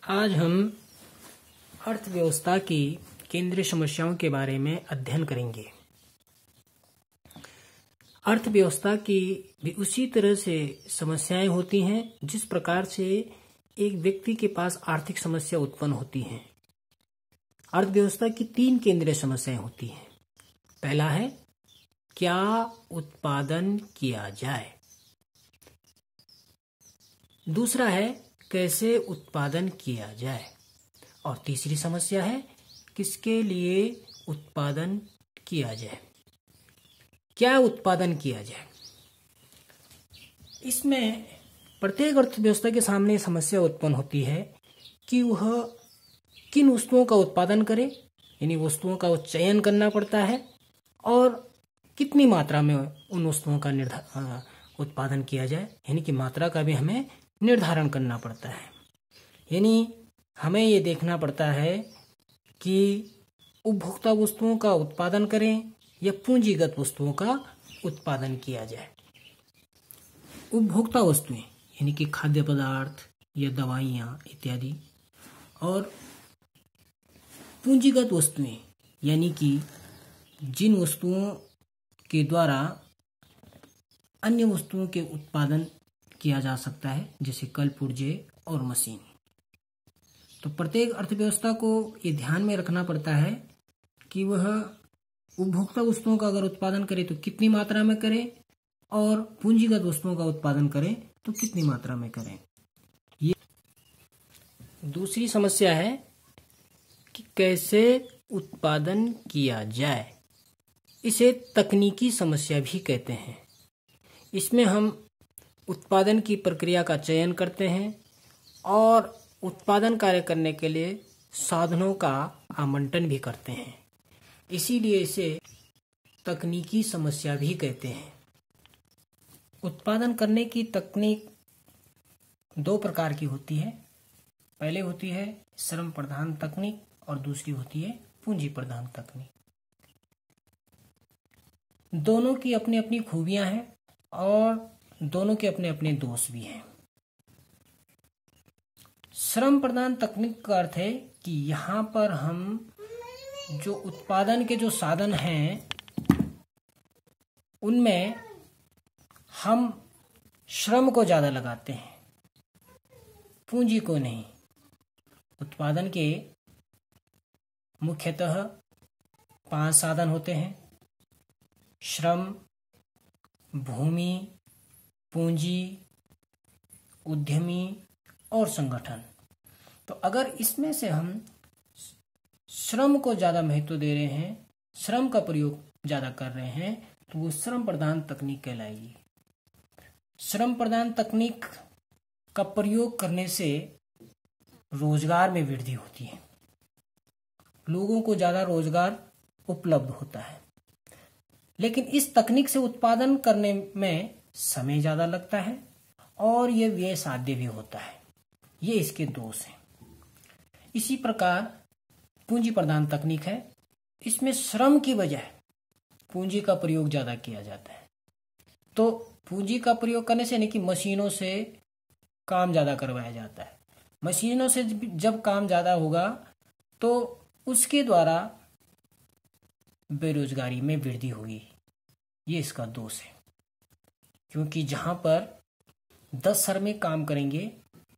आज हम अर्थव्यवस्था की केंद्रीय समस्याओं के बारे में अध्ययन करेंगे। अर्थव्यवस्था की भी उसी तरह से समस्याएं होती हैं जिस प्रकार से एक व्यक्ति के पास आर्थिक समस्या उत्पन्न होती हैं। अर्थव्यवस्था की 3 केंद्रीय समस्याएं होती हैं। पहला है क्या उत्पादन किया जाए, दूसरा है कैसे उत्पादन किया जाए, और तीसरी समस्या है किसके लिए उत्पादन किया जाए। क्या उत्पादन किया जाए, इसमें प्रत्येक अर्थव्यवस्था के सामने समस्या उत्पन्न होती है कि वह किन वस्तुओं का उत्पादन करे, यानी वस्तुओं का चयन करना पड़ता है और कितनी मात्रा में उन वस्तुओं का उत्पादन किया जाए, यानी कि मात्रा का भी हमें निर्धारण करना पड़ता है। यानी हमें ये देखना पड़ता है कि उपभोक्ता वस्तुओं का उत्पादन करें या पूंजीगत वस्तुओं का उत्पादन किया जाए। उपभोक्ता वस्तुएं यानी कि खाद्य पदार्थ या दवाइयाँ इत्यादि, और पूंजीगत वस्तुएं यानी कि जिन वस्तुओं के द्वारा अन्य वस्तुओं के उत्पादन किया जा सकता है, जैसे कल पुर्जे और मशीन। तो प्रत्येक अर्थव्यवस्था को ये ध्यान में रखना पड़ता है कि वह उपभोक्ता वस्तुओं का अगर उत्पादन करे तो कितनी मात्रा में करे, और पूंजीगत वस्तुओं का उत्पादन करे तो कितनी मात्रा में करें। ये दूसरी समस्या है कि कैसे उत्पादन किया जाए। इसे तकनीकी समस्या भी कहते हैं। इसमें हम उत्पादन की प्रक्रिया का चयन करते हैं और उत्पादन कार्य करने के लिए साधनों का आवंटन भी करते हैं, इसीलिए इसे तकनीकी समस्या भी कहते हैं। उत्पादन करने की तकनीक 2 प्रकार की होती है। पहले होती है श्रम प्रधान तकनीक और दूसरी होती है पूंजी प्रधान तकनीक। दोनों की अपनी अपनी खूबियां हैं और दोनों के अपने अपने दोष भी हैं। श्रम प्रधान तकनीक का अर्थ है कि यहाँ पर हम जो उत्पादन के जो साधन हैं उनमें हम श्रम को ज़्यादा लगाते हैं, पूंजी को नहीं। उत्पादन के मुख्यतः 5 साधन होते हैं: श्रम, भूमि, पूंजी, उद्यमी और संगठन। तो अगर इसमें से हम श्रम को ज़्यादा महत्व दे रहे हैं, श्रम का प्रयोग ज़्यादा कर रहे हैं, तो वो श्रम प्रधान तकनीक कहलाएगी। श्रम प्रधान तकनीक का प्रयोग करने से रोजगार में वृद्धि होती है, लोगों को ज़्यादा रोजगार उपलब्ध होता है। लेकिन इस तकनीक से उत्पादन करने में समय ज़्यादा लगता है और ये व्यय साध्य भी होता है। ये इसके दोष हैं। इसी प्रकार पूंजी प्रधान तकनीक है। इसमें श्रम की बजाय पूंजी का प्रयोग ज़्यादा किया जाता है। तो पूंजी का प्रयोग करने से यानी कि मशीनों से काम ज़्यादा करवाया जाता है। मशीनों से जब काम ज़्यादा होगा तो उसके द्वारा बेरोजगारी में वृद्धि होगी। ये इसका दोष है, क्योंकि जहाँ पर 10 श्रमिक काम करेंगे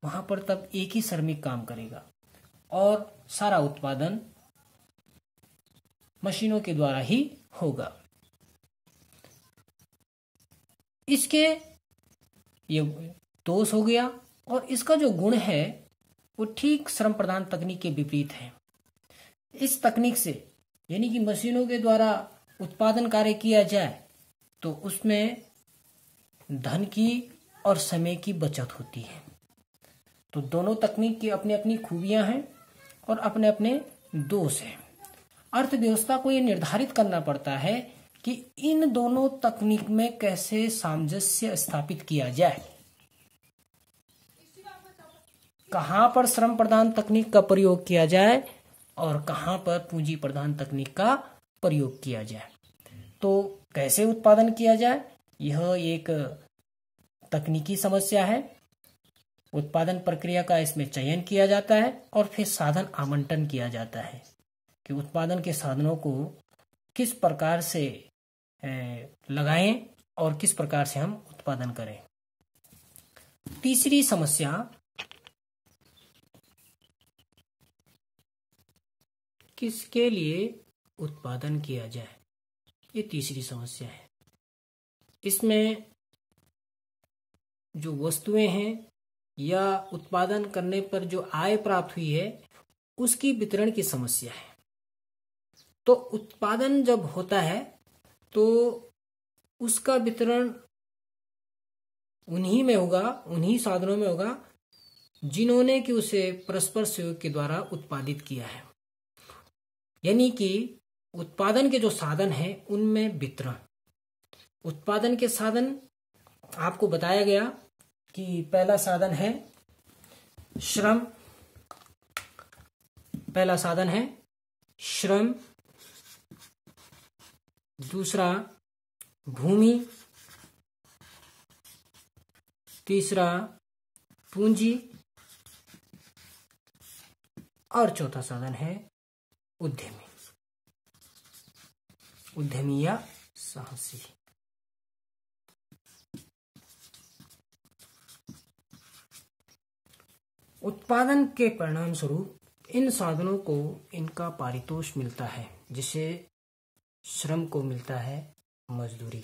वहाँ पर तब एक ही श्रमिक काम करेगा और सारा उत्पादन मशीनों के द्वारा ही होगा। इसके ये दोष हो गया, और इसका जो गुण है वो ठीक श्रम प्रधान तकनीक के विपरीत है। इस तकनीक से यानी कि मशीनों के द्वारा उत्पादन कार्य किया जाए तो उसमें धन की और समय की बचत होती है। तो दोनों तकनीक की अपनी अपनी खूबियां हैं और अपने अपने दोष हैं। अर्थव्यवस्था को ये निर्धारित करना पड़ता है कि इन दोनों तकनीक में कैसे सामंजस्य स्थापित किया जाए, कहाँ पर श्रम प्रधान तकनीक का प्रयोग किया जाए और कहाँ पर पूंजी प्रधान तकनीक का प्रयोग किया जाए। तो कैसे उत्पादन किया जाए, यह एक तकनीकी समस्या है। उत्पादन प्रक्रिया का इसमें चयन किया जाता है और फिर साधन आवंटन किया जाता है कि उत्पादन के साधनों को किस प्रकार से लगाएं और किस प्रकार से हम उत्पादन करें। तीसरी समस्या, किसके लिए उत्पादन किया जाए, ये तीसरी समस्या है। इसमें जो वस्तुएं हैं या उत्पादन करने पर जो आय प्राप्त हुई है उसकी वितरण की समस्या है। तो उत्पादन जब होता है तो उसका वितरण उन्हीं में होगा, उन्हीं साधनों में होगा जिन्होंने कि उसे परस्पर सहयोग के द्वारा उत्पादित किया है। यानी कि उत्पादन के जो साधन हैं उनमें वितरण, उत्पादन के साधन आपको बताया गया कि पहला साधन है श्रम, पहला साधन है श्रम, दूसरा भूमि, तीसरा पूंजी और चौथा साधन है उद्यमी, उद्यमी या साहसी। उत्पादन के परिणाम स्वरूप इन साधनों को इनका पारितोष मिलता है, जिसे श्रम को मिलता है मजदूरी,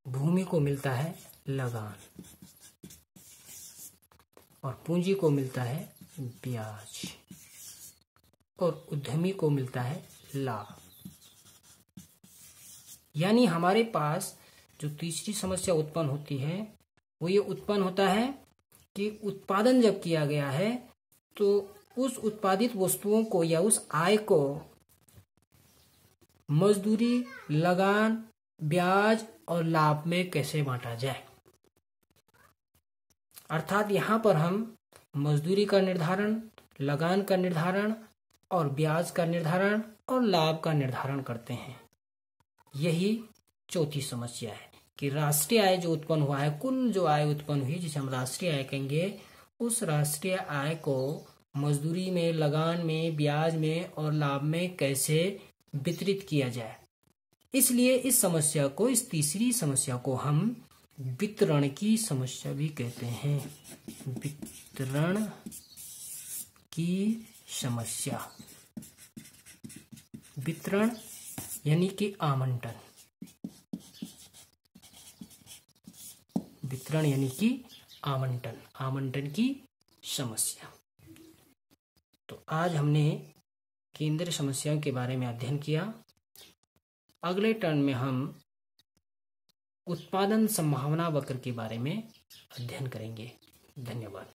भूमि को मिलता है लगान और पूंजी को मिलता है ब्याज और उद्यमी को मिलता है लाभ। यानी हमारे पास जो तीसरी समस्या उत्पन्न होती है वो ये उत्पन्न होता है कि उत्पादन जब किया गया है तो उस उत्पादित वस्तुओं को या उस आय को मजदूरी, लगान, ब्याज और लाभ में कैसे बांटा जाए। अर्थात यहाँ पर हम मजदूरी का निर्धारण, लगान का निर्धारण और ब्याज का निर्धारण और लाभ का निर्धारण करते हैं। यही चौथी समस्या है कि राष्ट्रीय आय जो उत्पन्न हुआ है, कुल जो आय उत्पन्न हुई जिसे हम राष्ट्रीय आय कहेंगे, उस राष्ट्रीय आय को मजदूरी में, लगान में, ब्याज में और लाभ में कैसे वितरित किया जाए। इसलिए इस समस्या को, इस तीसरी समस्या को हम वितरण की समस्या भी कहते हैं। वितरण की समस्या, वितरण यानी कि आवंटन, वितरण यानी कि आवंटन, आवंटन की समस्या। तो आज हमने केंद्रीय समस्याओं के बारे में अध्ययन किया। अगले टर्न में हम उत्पादन संभावना वक्र के बारे में अध्ययन करेंगे। धन्यवाद।